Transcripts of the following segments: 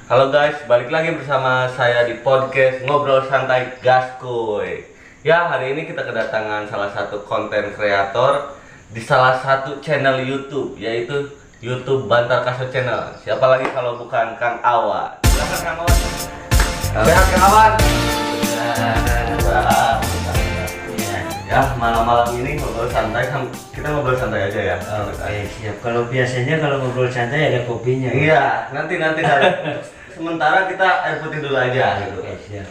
Halo guys, balik lagi bersama saya di podcast Ngobrol Santai Gaskuy. Ya, hari ini kita kedatangan salah satu konten kreator di salah satu channel YouTube, yaitu YouTube Bantar Kaso Channel. Siapa lagi kalau bukan Kang Awan. Silakan Kang Awan. Sehat Kang Awan. Ya, malam-malam ini ngobrol santai, kita ngobrol santai aja ya. Oke, siap. Kalau biasanya kalau ngobrol santai ada kopinya. Iya, nanti sementara kita air putih dulu aja gitu. Oke, siap.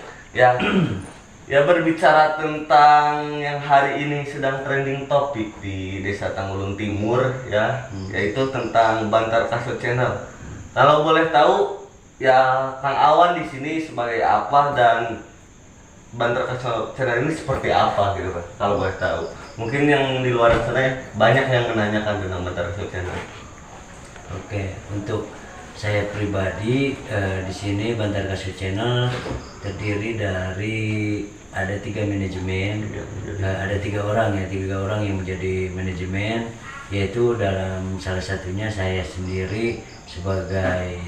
Ya berbicara tentang yang hari ini sedang trending topik di Desa Tanggulun Timur ya, yaitu tentang Bantar Kaso Channel. Kalau boleh tahu ya Kang Awan di sini sebagai apa dan Bantar Kaso Channel ini seperti apa gitu Pak? Kalau boleh tahu. Mungkin yang di luar sana banyak yang menanyakan tentang Bantar Kaso Channel. Oke, untuk saya pribadi di sini Bantar Kaso Channel terdiri dari ada 3 manajemen, ada 3 orang yang menjadi manajemen, yaitu dalam salah satunya saya sendiri sebagai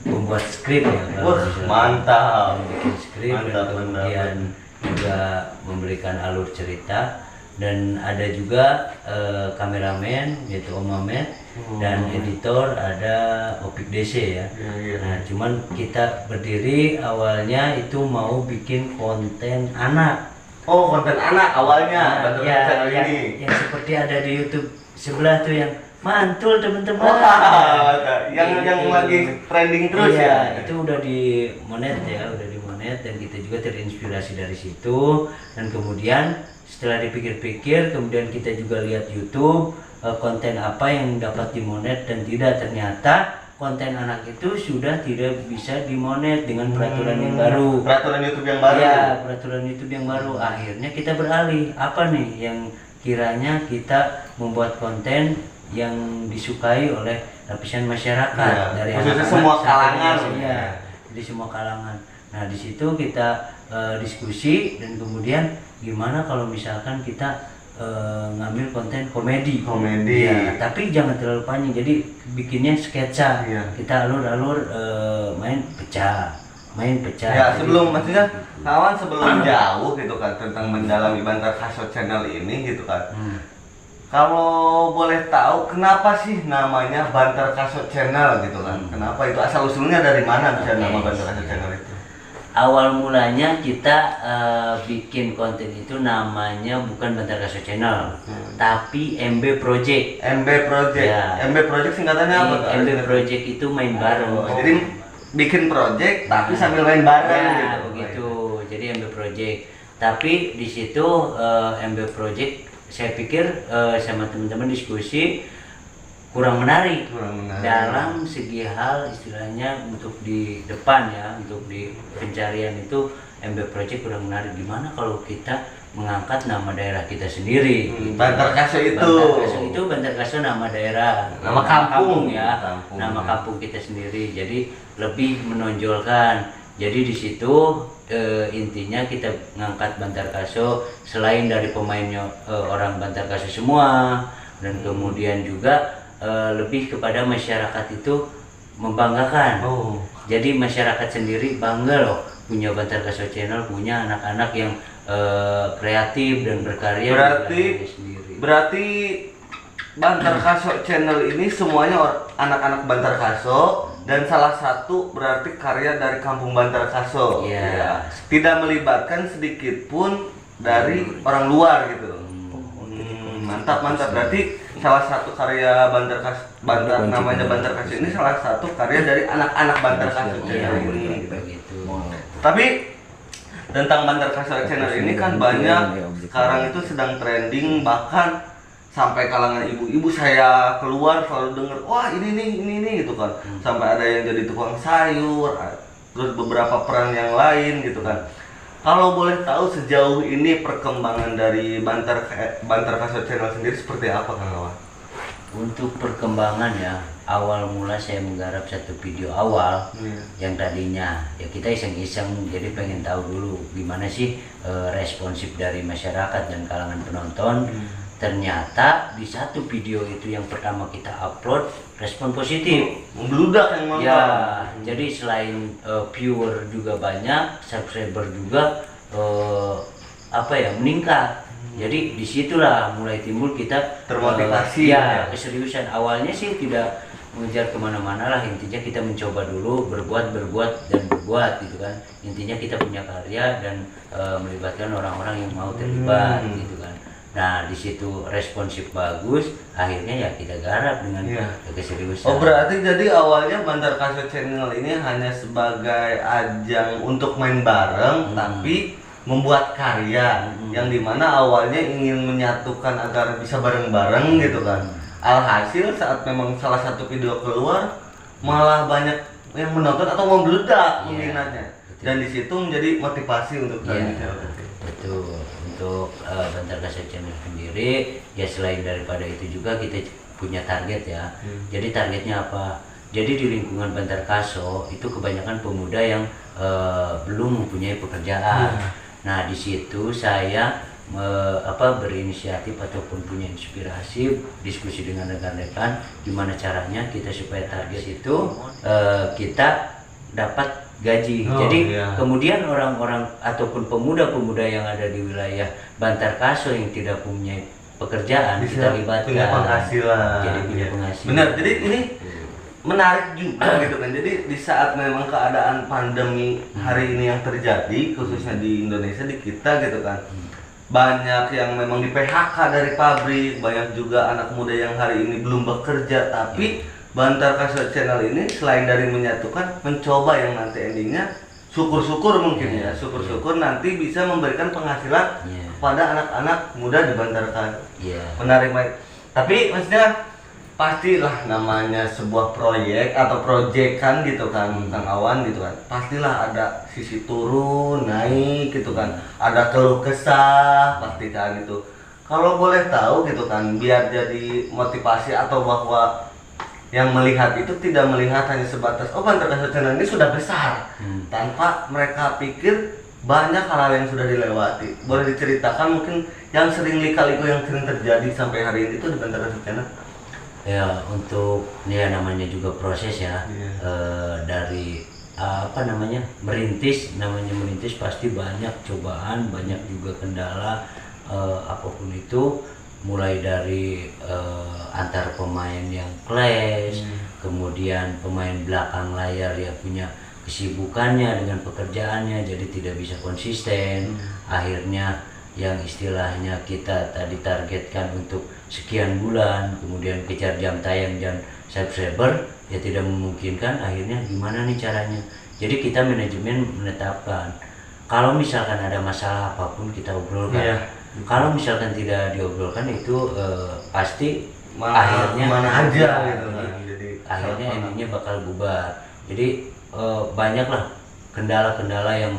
pembuat skrip ya. Mantap. Bikin skrip dan kemudian juga memberikan alur cerita, dan ada juga kameramen yaitu Om Mamet, dan editor ada Opik DC ya. Nah, cuman kita berdiri awalnya itu mau bikin konten anak. Oh, konten anak awalnya Bantar Kaso Channel ini. Yang seperti ada di YouTube sebelah tuh yang mantul teman-teman. Yang lagi trending terus ya. Itu udah di monet dan kita juga terinspirasi dari situ, dan kemudian setelah dipikir-pikir kemudian kita juga lihat YouTube konten apa yang dapat dimonet dan tidak. Ternyata konten anak itu sudah tidak bisa dimonet dengan peraturan yang baru. Peraturan YouTube yang baru. Ya, peraturan YouTube yang baru. Akhirnya kita beralih, apa nih yang kiranya kita membuat konten yang disukai oleh lapisan masyarakat, dari anak-anak semua kalangan. Di semua kalangan. Nah, di situ kita diskusi, dan kemudian gimana kalau misalkan kita ngambil konten komedi. Ya, tapi jangan terlalu panjang, jadi bikinnya sketsa. Kita alur-alur main pecah. Ya, maksudnya kawan sebelum jauh gitu kan tentang mendalami Bantar Kaso Channel ini gitu kan. Kalau boleh tahu kenapa sih namanya Bantar Kaso Channel gitu kan? Kenapa itu, asal usulnya dari mana bisa nama Bantar Kaso Channel itu? Awal mulanya kita bikin konten itu namanya bukan Bantar Kaso Channel, tapi MB Project. MB Project. Ya. MB Project singkatannya apa? MB Project itu main bareng. Jadi bikin project tapi sambil main bareng gitu. Begitu. Jadi MB Project. Tapi di situ MB Project saya pikir sama teman-teman diskusi kurang menarik dalam segi hal istilahnya untuk di depan ya, untuk di pencarian itu MB Project kurang menarik. Gimana kalau kita mengangkat nama daerah kita sendiri? Bantar Kaso Bantar Kaso nama daerah, nama kampung ya, nama kampung kita sendiri. Jadi lebih menonjolkan. Jadi di situ intinya kita ngangkat Bantar Kaso selain dari pemainnya orang Bantar Kaso semua, dan kemudian juga lebih kepada masyarakat itu membanggakan. Jadi masyarakat sendiri bangga loh punya Bantar Kaso Channel, punya anak-anak yang kreatif dan berkarya. Berarti Bantar Kaso Channel ini semuanya anak-anak Bantar Kaso, dan salah satu berarti karya dari kampung Bantar Kaso. Ya. Tidak melibatkan sedikit pun dari orang luar gitu. Mantap. Berarti salah satu karya namanya Bantar Kaso ini salah satu karya dari anak-anak Bantar Kaso Channel ini. Tapi tentang Bantar Kaso Channel ini kan banyak sekarang itu sedang trending, bahkan sampai kalangan ibu-ibu saya keluar selalu dengar, wah ini nih gitu kan. Sampai ada yang jadi tukang sayur, terus beberapa peran yang lain gitu kan. Kalau boleh tahu sejauh ini perkembangan dari Bantar Kaso Channel sendiri seperti apa Kang Awan? Untuk perkembangan ya, awal mula saya menggarap satu video awal yang tadinya ya kita iseng-iseng, jadi pengen tahu dulu gimana sih responsif dari masyarakat dan kalangan penonton. ternyata di satu video itu yang pertama kita upload respon positif, membludak yang nonton. ya. Jadi selain viewer juga banyak, subscriber juga meningkat. Jadi disitulah mulai timbul kita termotivasi, keseriusan. Awalnya sih tidak mengejar kemana-mana lah, intinya kita mencoba dulu berbuat gitu kan. Intinya kita punya karya dan melibatkan orang-orang yang mau terlibat gitu kan. Nah di situ responsif bagus, akhirnya ya kita garap dengan keseriusan. Oh berarti jadi awalnya Bantar Kaso Channel ini hanya sebagai ajang untuk main bareng, tapi membuat karya yang dimana awalnya ingin menyatukan agar bisa bareng-bareng gitu kan. Alhasil saat memang salah satu video keluar malah banyak yang menonton atau membludak minatnya, dan di situ menjadi motivasi untuk kalian. Betul. Untuk Bantar Kaso Channel sendiri ya, selain daripada itu juga kita punya target ya. Jadi targetnya apa? Jadi di lingkungan Bantar Kaso itu kebanyakan pemuda yang belum mempunyai pekerjaan. Nah di situ saya berinisiatif ataupun punya inspirasi, diskusi dengan rekan-rekan gimana caranya kita supaya target itu kita dapat gaji. Jadi kemudian orang-orang ataupun pemuda-pemuda yang ada di wilayah Bantar Kaso yang tidak punya pekerjaan bisa kita libatkan, punya penghasilan. Jadi punya penghasilan. Benar. Jadi ini menarik juga gitu kan. Jadi di saat memang keadaan pandemi hari ini yang terjadi khususnya di Indonesia, di kita gitu kan, banyak yang memang di PHK dari pabrik, banyak juga anak muda yang hari ini belum bekerja, tapi Bantar Kaso Channel ini selain dari menyatukan, mencoba yang nanti endingnya syukur-syukur mungkin syukur-syukur nanti bisa memberikan penghasilan kepada anak-anak muda di Bantar Kaso. Menarik baik. Tapi maksudnya pastilah namanya sebuah proyek atau proyekan gitu kan, Kang Awan gitu kan, pastilah ada sisi turun naik gitu kan, ada keluh kesah pasti kan itu. Kalau boleh tahu gitu kan, biar jadi motivasi atau bahwa yang melihat itu tidak melihat hanya sebatas Bantar Kaso Channel ini sudah besar, tanpa mereka pikir banyak hal-hal yang sudah dilewati. Boleh diceritakan mungkin yang sering lika-liku yang sering terjadi sampai hari ini itu di Bantar Kaso Channel? Ya, untuk namanya juga proses ya. Dari merintis pasti banyak cobaan, banyak juga kendala, apapun itu, mulai dari antar pemain yang clash, kemudian pemain belakang layar ya punya kesibukannya dengan pekerjaannya, jadi tidak bisa konsisten. Akhirnya yang istilahnya kita tadi targetkan untuk sekian bulan, kemudian kejar jam tayang dan subscriber ya tidak memungkinkan. Akhirnya gimana nih caranya? Jadi kita manajemen menetapkan kalau misalkan ada masalah apapun kita obrolkan. Kalau misalkan tidak diobrolkan itu pasti akhirnya mana aja gitu kan. Jadi akhirnya endingnya bakal bubar. Jadi banyaklah kendala-kendala yang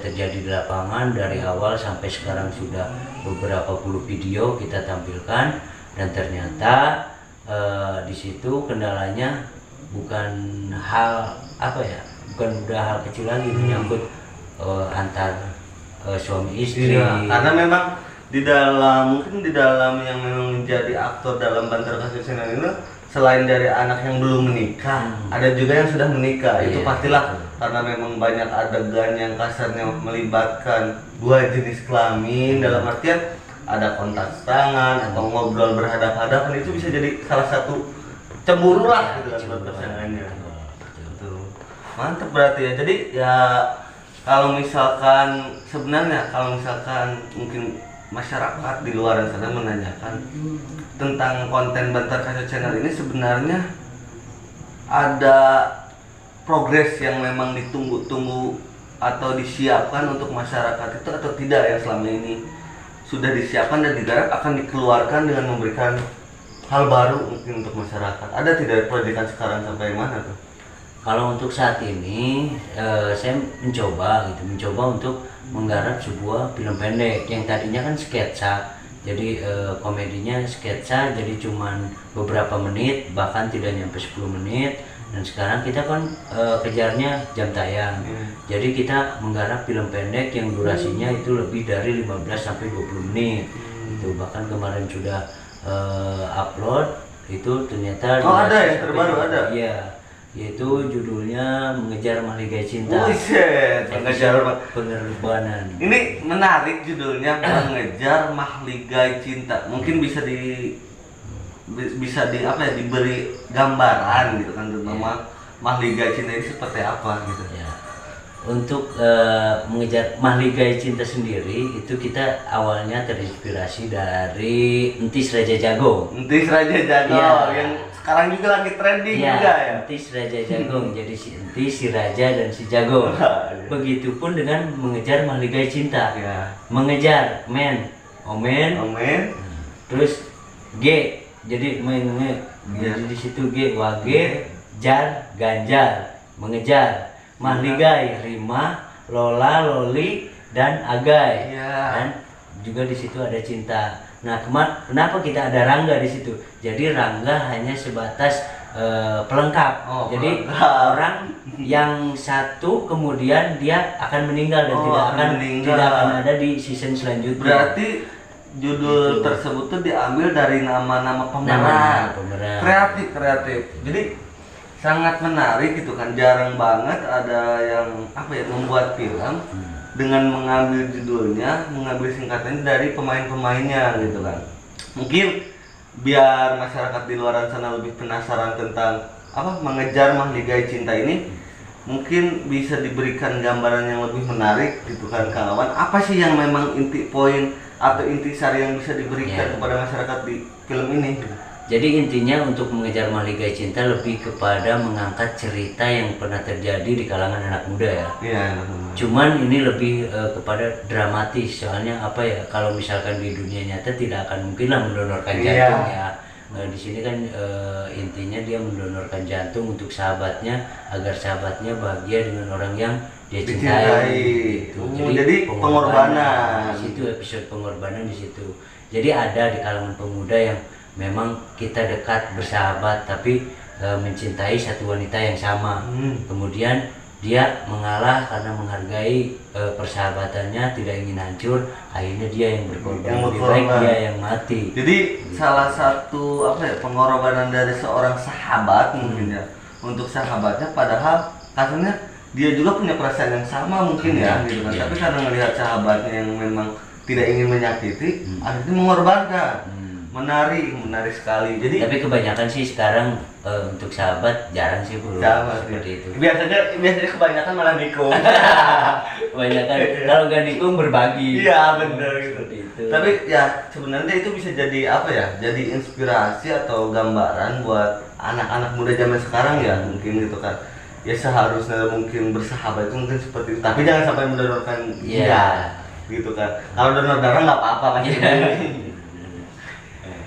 terjadi di lapangan dari awal sampai sekarang. Sudah beberapa puluh video kita tampilkan, dan ternyata di situ kendalanya bukan udah hal kecil lagi, menyangkut antar suami istri. Karena memang mungkin di dalam yang memang menjadi aktor dalam Bantar Kaso Channel ini, selain dari anak yang belum menikah, ada juga yang sudah menikah. Itu pastilah karena memang banyak adegan yang kasarnya melibatkan dua jenis kelamin, dalam artian ada kontak tangan atau ngobrol berhadapan-hadapan, itu bisa jadi salah satu cemburu lah gitu kan buat pasangannya. Mantap berarti ya. Jadi ya kalau misalkan mungkin masyarakat di luar sana menanyakan tentang konten Bantar Kaso Channel ini, sebenarnya ada progres yang memang ditunggu-tunggu atau disiapkan untuk masyarakat itu atau tidak, yang selama ini sudah disiapkan dan digarap akan dikeluarkan dengan memberikan hal baru mungkin untuk masyarakat? Ada tidak proyekan sekarang sampai mana tuh? Kalau untuk saat ini saya mencoba untuk menggarap sebuah film pendek yang tadinya kan sketsa. Jadi komedinya sketsa, jadi cuman beberapa menit, bahkan tidak nyampe 10 menit. Dan sekarang kita kan kejarnya jam tayang. Jadi kita menggarap film pendek yang durasinya itu lebih dari 15 sampai 20 menit. Itu bahkan kemarin sudah upload itu ternyata ada yang terbaru ada. Iya, yaitu judulnya Mengejar Mahligai Cinta. Buset, mengejar pengorbanan. Ini menarik judulnya, Mengejar Mahligai Cinta. Mungkin bisa apa ya, diberi gambaran gitu kan tentang mahligai cinta ini seperti apa gitu. Ya. Untuk mengejar mahligai cinta sendiri itu kita awalnya terinspirasi dari Entis Raja Jagong. Entis Raja Jagong yang sekarang juga lagi trending juga ya. Entis Raja Jagong. Jadi si Entis, si Raja dan si Jagong. Begitupun dengan mengejar mahligai cinta. Ya. Mengejar omen. Terus G. Jadi jadi di situ G, wage, jar, ganjar, mengejar, mahligai, rima, lola, loli, dan agai. Dan juga di situ ada cinta. Nah, kenapa kita ada rangga di situ? Jadi rangga hanya sebatas pelengkap. Jadi orang yang satu kemudian dia akan meninggal dan tidak akan ada di season selanjutnya. Berarti judul tersebut tuh diambil dari nama-nama pemeran. Kreatif. Jadi sangat menarik gitu kan. Jarang banget ada yang membuat film dengan mengambil judulnya, mengambil singkatannya dari pemain-pemainnya gitu kan. Mungkin biar masyarakat di luar sana lebih penasaran tentang mengejar mahligai cinta ini, mungkin bisa diberikan gambaran yang lebih menarik gitu kan Kang Awan. Apa sih yang memang inti poin atau intisari yang bisa diberikan kepada masyarakat di film ini? Jadi intinya untuk mengejar mahligai cinta lebih kepada mengangkat cerita yang pernah terjadi di kalangan anak muda ya. Iya. Cuman ini lebih kepada dramatis, soalnya kalau misalkan di dunia nyata tidak akan mungkin lah mendonorkan jantung ya. Di sini kan intinya dia mendonorkan jantung untuk sahabatnya agar sahabatnya bahagia dengan orang yang dia cintai. Gitu. Jadi pengorbanan. Di situ episode pengorbanan di situ. Jadi ada di kalangan pemuda yang memang kita dekat bersahabat tapi mencintai satu wanita yang sama. Kemudian dia mengalah karena menghargai persahabatannya, tidak ingin hancur, akhirnya dia yang berkorban, lebih baik dia yang mati. Jadi salah satu pengorbanan dari seorang sahabat mungkin ya untuk sahabatnya, padahal katanya dia juga punya perasaan yang sama mungkin gitu kan. Tapi karena melihat sahabatnya yang memang tidak ingin menyakiti, akhirnya mengorbankan. Menarik sekali. Jadi tapi kebanyakan sih sekarang untuk sahabat jarang sih bro. Seperti itu. Biasanya kebanyakan malah nikung. Kebanyakan kalau nggak nikung berbagi. Iya benar gitu. Itu. Tapi ya sebenarnya itu bisa jadi jadi inspirasi atau gambaran buat anak-anak muda zaman sekarang ya mungkin gitu kan. Ya seharusnya mungkin bersahabat itu mungkin seperti itu. Tapi jangan sampai mendonorkan gitu kan. Kalau donor darah nggak apa-apa kan.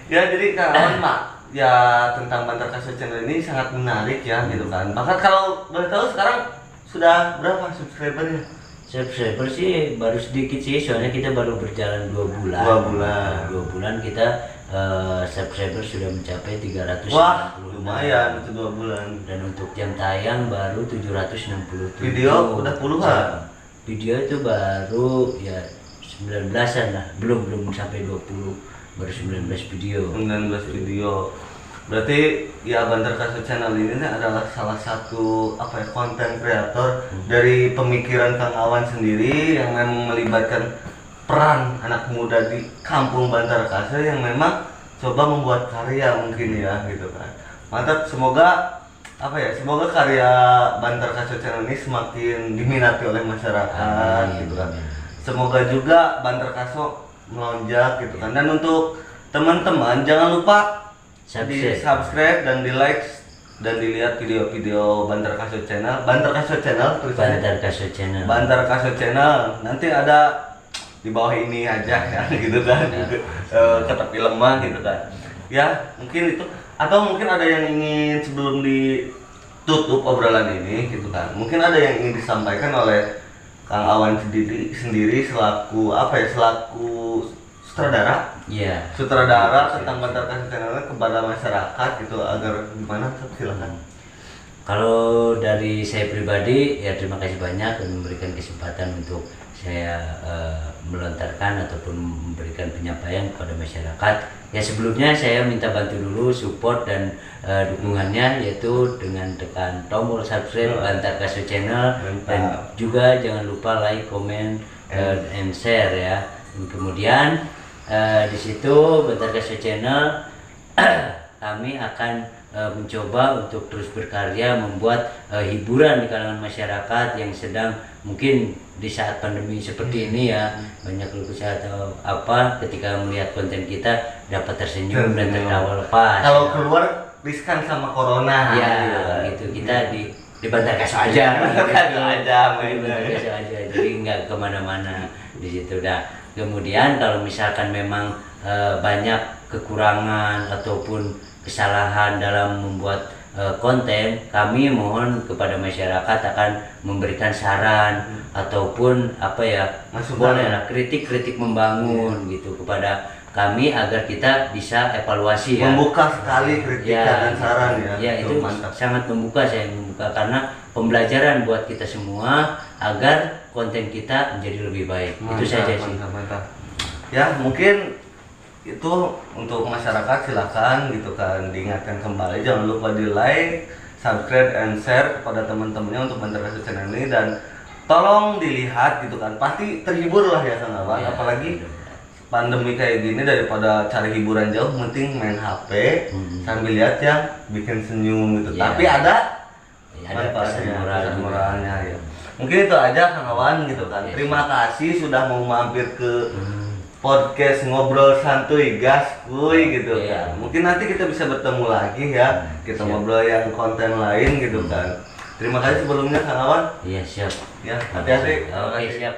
Ya jadi Kang Awan ya tentang Bantar Kasut Channel ini sangat menarik ya gitu kan. Bahkan kalau boleh tahu sekarang sudah berapa subscribernya? Subscriber sih baru sedikit sih, soalnya kita baru berjalan 2 bulan. 2 bulan kita subscriber sudah mencapai 360. Wah, lumayan itu 2 bulan. Dan untuk jam tayang baru 767. Video udah puluhan. Video itu baru ya 19-an lah, belum sampai 20. Baru 19 video. Berarti ya Bantar Kasut Channel ini adalah salah satu konten kreator dari pemikiran Kang Awan sendiri yang memang melibatkan peran anak muda di kampung Bantar Kasut yang memang coba membuat karya mungkin ya gitu kan. Mantap, semoga semoga karya Bantar Kasut Channel ini semakin diminati oleh masyarakat gitu kan. Semoga juga Bantar Kasut melonjak gitu kan. Dan untuk teman-teman jangan lupa di subscribe dan di like dan dilihat video-video Bantar Kasut Channel. Bantar Kasut Channel tulisannya Bantar Kasut Channel. Nanti ada di bawah ini aja ya gitu kan. Kata film mah gitu kan. Ya mungkin itu, atau mungkin ada yang ingin sebelum ditutup obrolan ini gitu kan. Mungkin ada yang ingin disampaikan oleh Kang Awan sendiri selaku selaku sutradara. Iya. Sutradara tentang Bantar Kasut Channel kepada masyarakat gitu agar gimana, silakan. Kalau dari saya pribadi ya terima kasih banyak dan memberikan kesempatan untuk saya melontarkan ataupun memberikan penyampaian kepada masyarakat. Ya sebelumnya saya minta bantu dulu support dan dukungannya, yaitu dengan tekan tombol subscribe Bantar Kaso Channel. Dan juga jangan lupa like, comment, and share ya. Dan kemudian di situ Bantar Kaso Channel kami akan mencoba untuk terus berkarya membuat hiburan di kalangan masyarakat yang sedang mungkin di saat pandemi seperti ini ya, banyak keluh kesah atau apa, ketika melihat konten kita dapat tersenyum dan tertawa lepas. Kalau keluar riskan sama corona ya gitu, kita di Bantar Kaso aja, Bantar Kaso aja, di Bantar Kaso aja, jadi nggak kemana-mana di situ dah. Kemudian kalau misalkan memang banyak kekurangan ataupun kesalahan dalam membuat konten, kami mohon kepada masyarakat akan memberikan saran ataupun apa ya, bolehlah kritik-kritik membangun gitu kepada kami agar kita bisa evaluasi ya. Membuka sekali kritikan dan saran ya. Ya itu mantap. Sangat membuka, saya membuka karena pembelajaran buat kita semua agar konten kita menjadi lebih baik. Mantap, itu saja sih. Mantap. Ya mungkin itu untuk masyarakat, silakan gitu kan, diingatkan kembali jangan lupa di like, subscribe, and share kepada teman-temannya untuk Bantar Kaso Channel ini, dan tolong dilihat gitu kan, pasti terhibur lah ya Kang Awan, apalagi pandemi kayak gini, daripada cari hiburan jauh mending main HP sambil lihat yang bikin senyum gitu, tapi ada moralnya ya. Mungkin itu aja Kang Awan gitu kan. Terima kasih sudah mau mampir ke podcast Ngobrol Santuy Gaskuy gitu kan. Mungkin nanti kita bisa bertemu lagi ya, kita ngobrol yang konten lain gitu kan. Terima kasih sebelumnya Kang Awan. Iya siap. Ya, hati-hati. Oke siap.